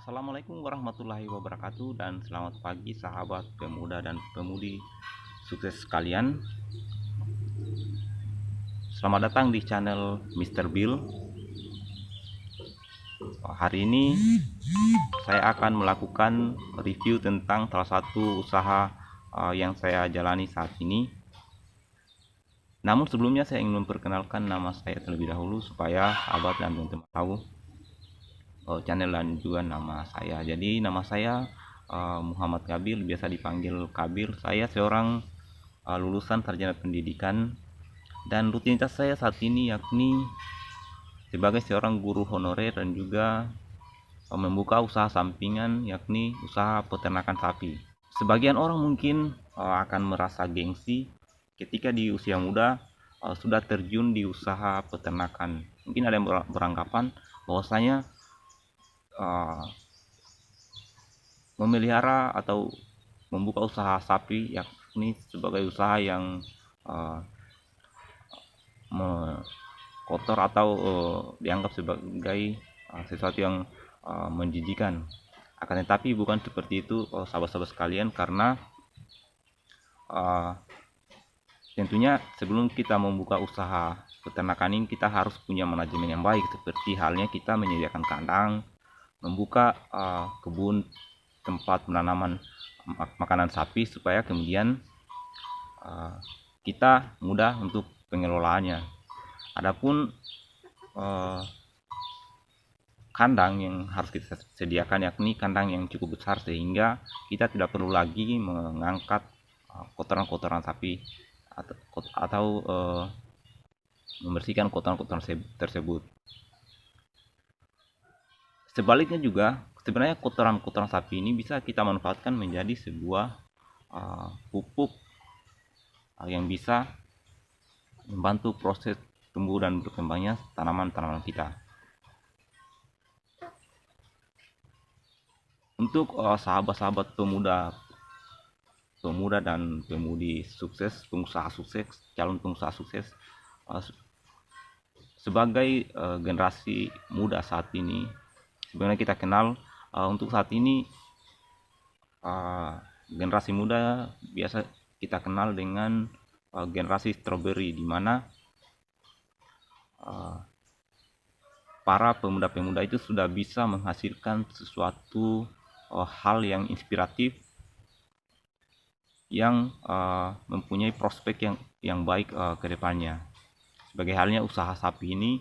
Assalamualaikum warahmatullahi wabarakatuh dan selamat pagi sahabat pemuda dan pemudi sukses sekalian. Selamat datang di channel Mr. Bill. Hari ini saya akan melakukan review tentang salah satu usaha yang saya jalani saat ini. Namun sebelumnya saya ingin memperkenalkan nama saya terlebih dahulu supaya sahabat dan teman-teman tahu channel dan juga nama saya. Jadi nama saya Muhammad Kabir, biasa dipanggil Kabir. Saya seorang lulusan sarjana pendidikan dan rutinitas saya saat ini yakni sebagai seorang guru honorer dan juga membuka usaha sampingan yakni usaha peternakan sapi. Sebagian orang mungkin akan merasa gengsi ketika di usia muda sudah terjun di usaha peternakan. Mungkin ada yang beranggapan bahwasanya memelihara atau membuka usaha sapi yakni sebagai usaha yang kotor atau dianggap sebagai sesuatu yang menjijikan. Akan tetapi bukan seperti itu sahabat-sahabat sekalian, karena tentunya sebelum kita membuka usaha peternakan ini kita harus punya manajemen yang baik, seperti halnya kita menyediakan kandang, membuka kebun tempat penanaman makanan sapi supaya kemudian kita mudah untuk pengelolaannya. Adapun kandang yang harus kita sediakan yakni kandang yang cukup besar sehingga kita tidak perlu lagi mengangkat kotoran-kotoran sapi atau membersihkan kotoran-kotoran tersebut. Sebaliknya juga sebenarnya kotoran-kotoran sapi ini bisa kita manfaatkan menjadi sebuah pupuk yang bisa membantu proses tumbuh dan berkembangnya tanaman-tanaman kita. Untuk sahabat-sahabat pemuda dan pemudi sukses, pengusaha sukses, calon pengusaha sukses, sebagai generasi muda saat ini, sebenarnya kita kenal untuk saat ini generasi muda biasa kita kenal dengan generasi strawberry, di mana para pemuda-pemuda itu sudah bisa menghasilkan sesuatu hal yang inspiratif yang mempunyai prospek yang baik ke depannya. Sebagai halnya usaha sapi ini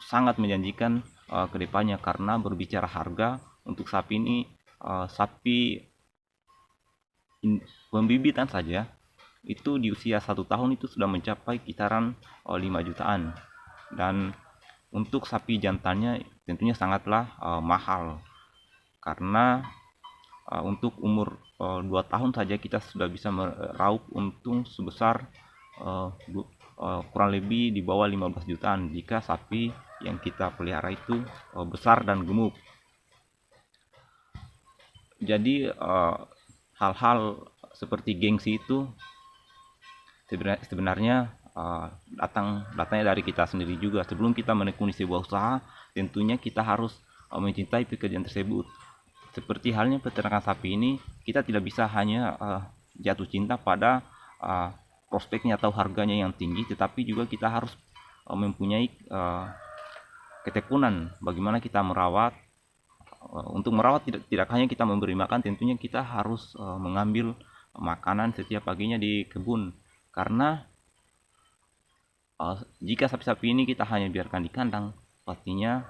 sangat menjanjikan ke depannya, karena berbicara harga untuk sapi ini, sapi pembibitan saja itu di usia 1 tahun itu sudah mencapai kisaran 5 jutaan, dan untuk sapi jantannya tentunya sangatlah mahal, karena untuk umur 2 tahun saja kita sudah bisa meraup untung sebesar kurang lebih di bawah 15 jutaan jika sapi yang kita pelihara itu besar dan gemuk. Jadi hal-hal seperti gengsi itu sebenarnya datangnya dari kita sendiri juga. Sebelum kita menekuni sebuah usaha, tentunya kita harus mencintai pekerjaan tersebut. Seperti halnya peternakan sapi ini, kita tidak bisa hanya jatuh cinta pada prospeknya atau harganya yang tinggi, tetapi juga kita harus mempunyai ketekunan bagaimana kita merawat. Untuk merawat tidak hanya kita memberi makan, tentunya kita harus mengambil makanan setiap paginya di kebun, karena jika sapi-sapi ini kita hanya biarkan di kandang, pastinya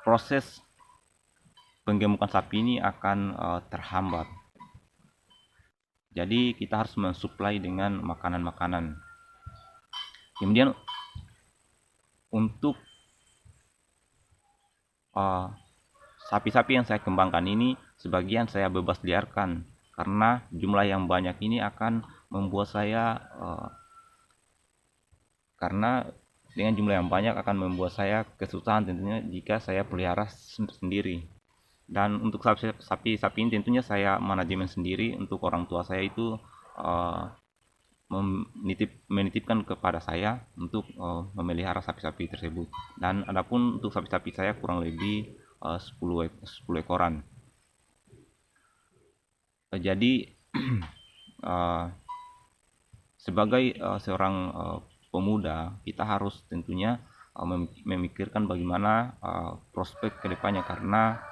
proses penggemukan sapi ini akan terhambat. Jadi kita harus mensuplai dengan makanan-makanan. Kemudian untuk sapi-sapi yang saya kembangkan ini, sebagian saya bebas liarkan, karena jumlah yang banyak ini akan membuat saya kesusahan tentunya jika saya pelihara sendiri. Dan untuk sapi ini tentunya saya manajemen sendiri. Untuk orang tua saya itu menitipkan kepada saya untuk memelihara sapi-sapi tersebut. Dan adapun untuk sapi-sapi saya kurang lebih 10 ekoran. Jadi sebagai seorang pemuda, kita harus tentunya memikirkan bagaimana prospek kedepannya, karena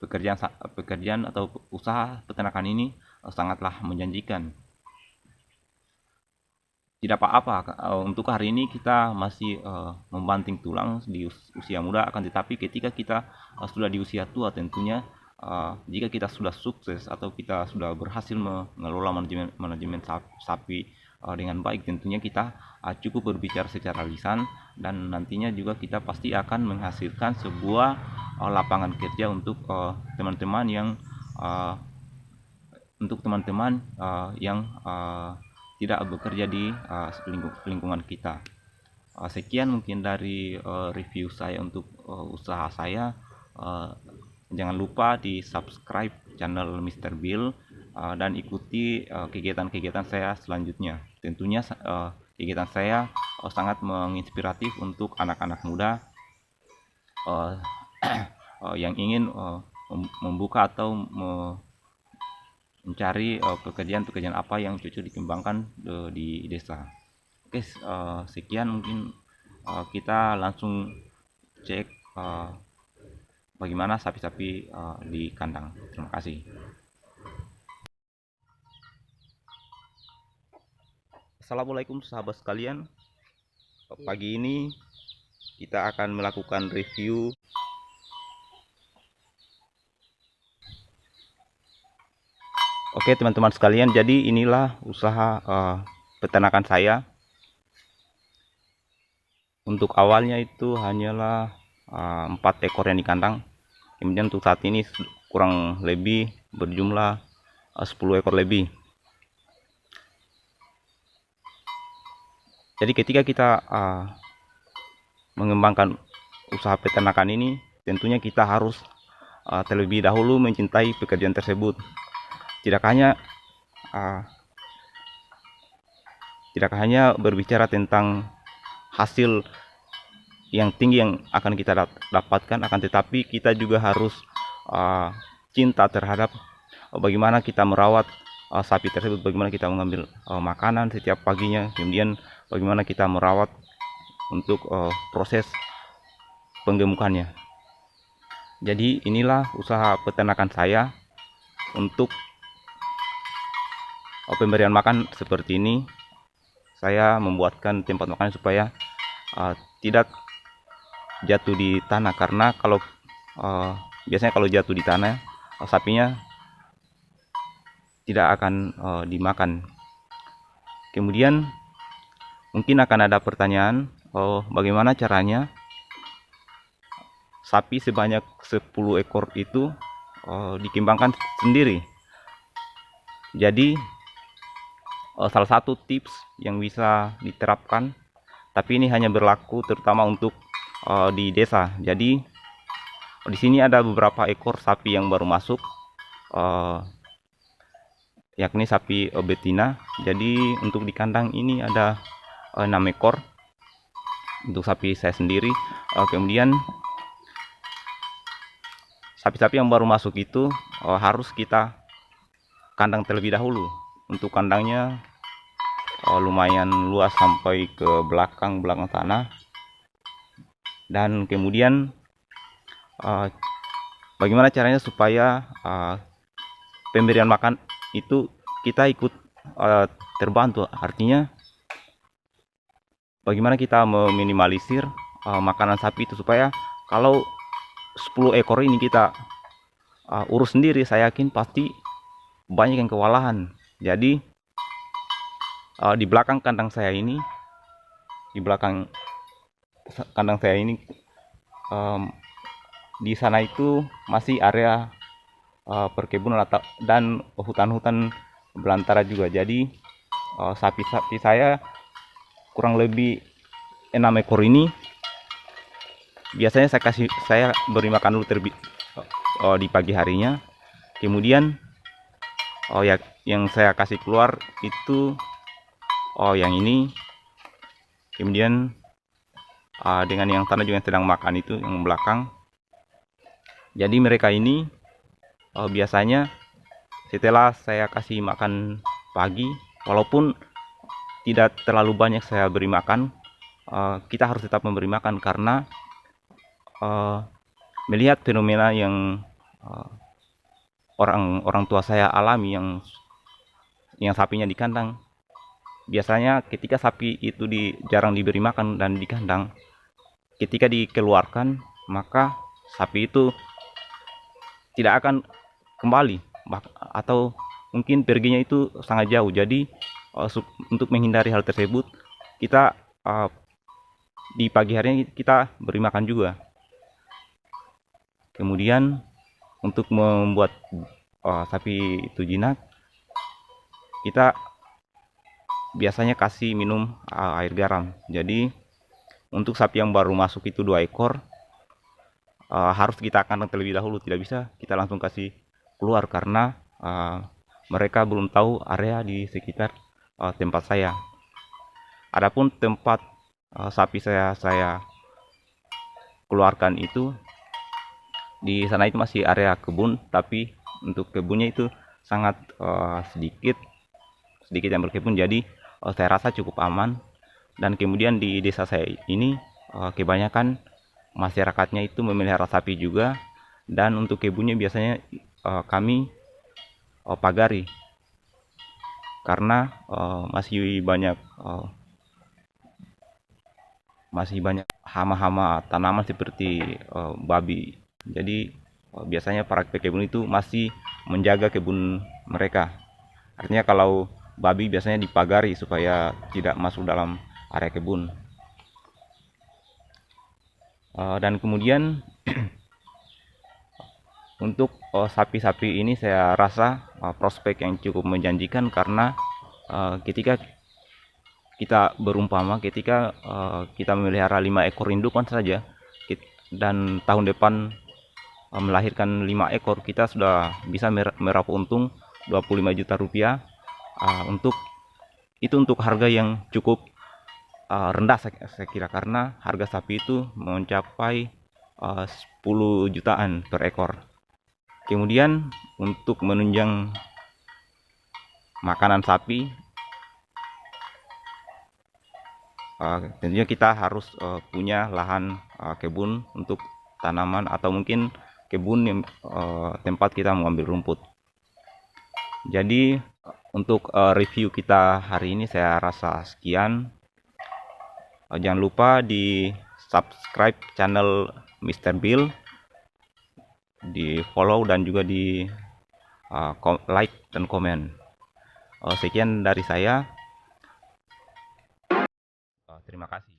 pekerjaan atau usaha peternakan ini sangatlah menjanjikan. Tidak apa-apa untuk hari ini kita masih membanting tulang di usia muda, akan tetapi ketika kita sudah di usia tua, tentunya jika kita sudah sukses atau kita sudah berhasil mengelola manajemen sapi dengan baik, tentunya kita cukup berbicara secara lisan, dan nantinya juga kita pasti akan menghasilkan sebuah lapangan kerja untuk teman-teman yang tidak bekerja di lingkungan kita. Sekian mungkin dari review saya untuk usaha saya. Jangan lupa di subscribe channel Mr. Bill dan ikuti kegiatan-kegiatan saya selanjutnya. Tentunya kegiatan saya sangat menginspiratif untuk anak-anak muda yang ingin membuka atau mencari pekerjaan apa yang cocok dikembangkan di desa. Oke, sekian mungkin kita langsung cek bagaimana sapi-sapi di kandang. Terima kasih. Assalamualaikum sahabat sekalian. Pagi ini kita akan melakukan review Oke teman-teman sekalian, jadi inilah usaha peternakan saya. Untuk awalnya itu hanyalah 4 ekor yang di kandang. Kemudian untuk saat ini kurang lebih berjumlah 10 ekor lebih. Jadi ketika kita mengembangkan usaha peternakan ini, tentunya kita harus terlebih dahulu mencintai pekerjaan tersebut. Tidak hanya berbicara tentang hasil yang tinggi yang akan kita dapatkan, akan tetapi kita juga harus cinta terhadap bagaimana kita merawat sapi tersebut, bagaimana kita mengambil makanan setiap paginya, kemudian bagaimana kita merawat untuk proses penggemukannya. Jadi inilah usaha peternakan saya. Untuk pemberian makan seperti ini, saya membuatkan tempat makan supaya tidak jatuh di tanah, karena kalau biasanya kalau jatuh di tanah sapinya tidak akan dimakan. Kemudian mungkin akan ada pertanyaan, bagaimana caranya sapi sebanyak 10 ekor itu dikembangkan sendiri. Jadi salah satu tips yang bisa diterapkan, tapi ini hanya berlaku terutama untuk di desa. Jadi di sini ada beberapa ekor sapi yang baru masuk, yakni sapi betina. Jadi untuk di kandang ini ada 6 ekor untuk sapi saya sendiri. Kemudian sapi-sapi yang baru masuk itu harus kita kandang terlebih dahulu. Untuk kandangnya lumayan luas sampai ke belakang tanah. Dan kemudian bagaimana caranya supaya pemberian makan itu kita ikut terbantu. Artinya bagaimana kita meminimalisir makanan sapi itu, supaya kalau 10 ekor ini kita urus sendiri, saya yakin pasti banyak yang kewalahan. Jadi di belakang kandang saya ini, di sana itu masih area perkebunan dan hutan-hutan belantara juga. Jadi sapi-sapi saya kurang lebih 6 ekor ini biasanya saya beri makan dulu di pagi harinya. Kemudian yang saya kasih keluar itu yang ini. Kemudian dengan yang sana juga yang sedang makan itu yang belakang. Jadi mereka ini biasanya setelah saya kasih makan pagi, walaupun tidak terlalu banyak saya beri makan, kita harus tetap memberi makan karena melihat fenomena yang orang tua saya alami, yang sapinya di kandang. Biasanya ketika sapi itu jarang diberi makan dan di kandang, ketika dikeluarkan maka sapi itu tidak akan kembali, atau mungkin perginya itu sangat jauh. Jadi untuk menghindari hal tersebut, kita di pagi harinya kita beri makan juga. Kemudian untuk membuat sapi itu jinak, kita biasanya kasih minum air garam. Jadi untuk sapi yang baru masuk itu 2 ekor, harus kita kandang terlebih dahulu. Tidak bisa kita langsung kasih keluar karena mereka belum tahu area di sekitar tempat saya. Adapun tempat sapi saya keluarkan itu, di sana itu masih area kebun, tapi untuk kebunnya itu sangat sedikit yang berkebun. Jadi saya rasa cukup aman. Dan kemudian di desa saya ini kebanyakan masyarakatnya itu memelihara sapi juga, dan untuk kebunnya biasanya kami pagari karena masih banyak hama-hama tanaman seperti babi. Jadi biasanya para pekebun itu masih menjaga kebun mereka. Artinya kalau babi biasanya dipagari supaya tidak masuk dalam area kebun. Dan kemudian untuk sapi-sapi ini saya rasa prospek yang cukup menjanjikan karena ketika kita memelihara 5 ekor indukan saja dan tahun depan melahirkan 5 ekor, kita sudah bisa meraup untung 25 juta rupiah. Untuk harga yang cukup rendah saya kira, karena harga sapi itu mencapai 10 jutaan per ekor. Kemudian untuk menunjang makanan sapi, tentunya kita harus punya lahan kebun untuk tanaman, atau mungkin kebun yang tempat kita mengambil rumput. Jadi untuk review kita hari ini saya rasa sekian. Jangan lupa di subscribe channel Mr. Bill, di follow dan juga di like dan komen. Sekian dari saya. Terima kasih.